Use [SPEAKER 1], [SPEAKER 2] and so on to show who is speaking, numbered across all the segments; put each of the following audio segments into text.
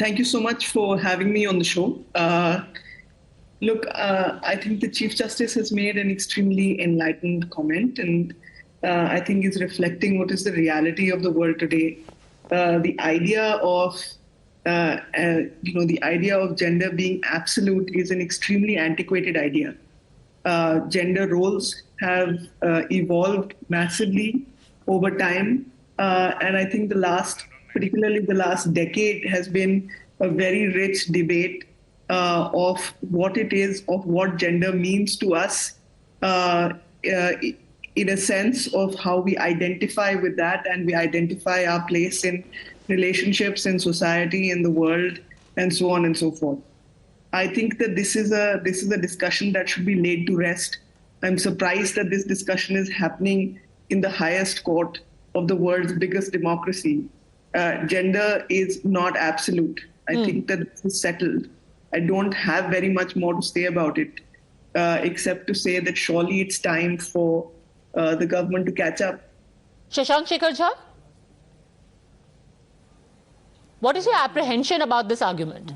[SPEAKER 1] Thank you so much for having me on the show. Look, I think the Chief Justice has made an extremely enlightened comment, and I think is reflecting what is the reality of the world today. The idea of the idea of gender being absolute is an extremely antiquated idea. Gender roles have evolved massively over time, and I think particularly the last decade, has been a very rich debate of what it is, of what gender means to us, in a sense of how we identify with that, and we identify our place in relationships, in society, in the world, and so on and so forth. I think that this is a discussion that should be laid to rest. I'm surprised that this discussion is happening in the highest court of the world's biggest democracy. Gender is not absolute. I think that this is settled. I don't have very much more to say about it, except to say that surely it's time for the government to catch up.
[SPEAKER 2] Shashank Shekhar Jha, what is your apprehension about this argument?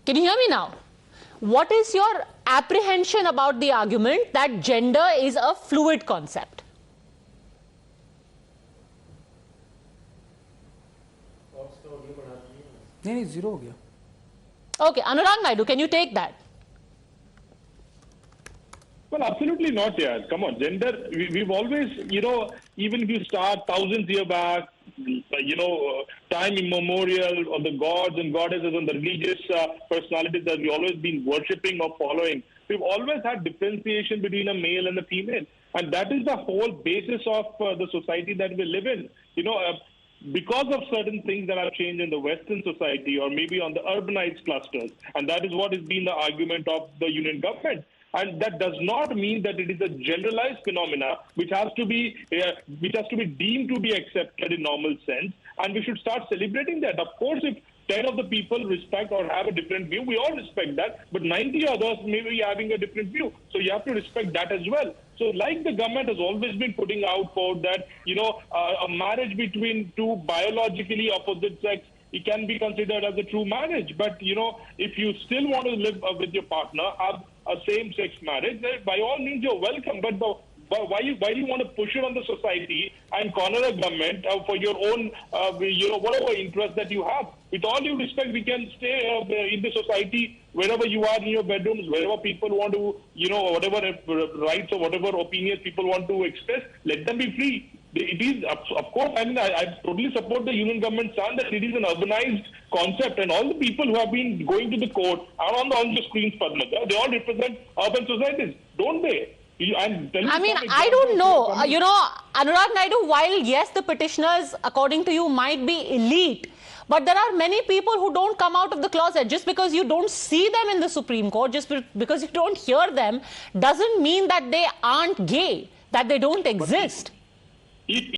[SPEAKER 2] Can you hear me now? What is your apprehension about the argument that gender is a fluid concept?
[SPEAKER 3] नहीं zero हो गया.
[SPEAKER 2] Okay, Anurag Naidu, can you take that?
[SPEAKER 4] Well, absolutely not, yeah. Come on, gender, we've always, even if you start thousands years back, time immemorial, of the gods and goddesses and the religious personalities that we've always been worshipping or following, we've always had differentiation between a male and a female. And that is the whole basis of the society that we live in. Because of certain things that have changed in the Western society or maybe on the urbanized clusters. And that is what has been the argument of the union government. And that does not mean that it is a generalized phenomena which has to be deemed to be accepted in normal sense. And we should start celebrating that. Of course, if 10 of the people respect or have a different view, we all respect that. But 90 others may be having a different view. So you have to respect that as well. So like the government has always been putting out for that, a marriage between two biologically opposite sex, it can be considered as a true marriage. But, if you still want to live with your partner, have a same-sex marriage, then by all means you're welcome. But why do you want to push it on the society and corner the government for your own, whatever interest that you have? With all due respect, we can stay in the society wherever you are in your bedrooms, wherever people want to, whatever rights or whatever opinions people want to express, let them be free. It is, of course, I totally support the union government stand that it is an urbanized concept, and all the people who have been going to the court are on the screens, Padmaja. They all represent urban societies, don't they?
[SPEAKER 2] I don't know. Anurag Naidu, while yes, the petitioners, according to you, might be elite, but there are many people who don't come out of the closet. Just because you don't see them in the Supreme Court, just because you don't hear them, doesn't mean that they aren't gay, that they don't exist.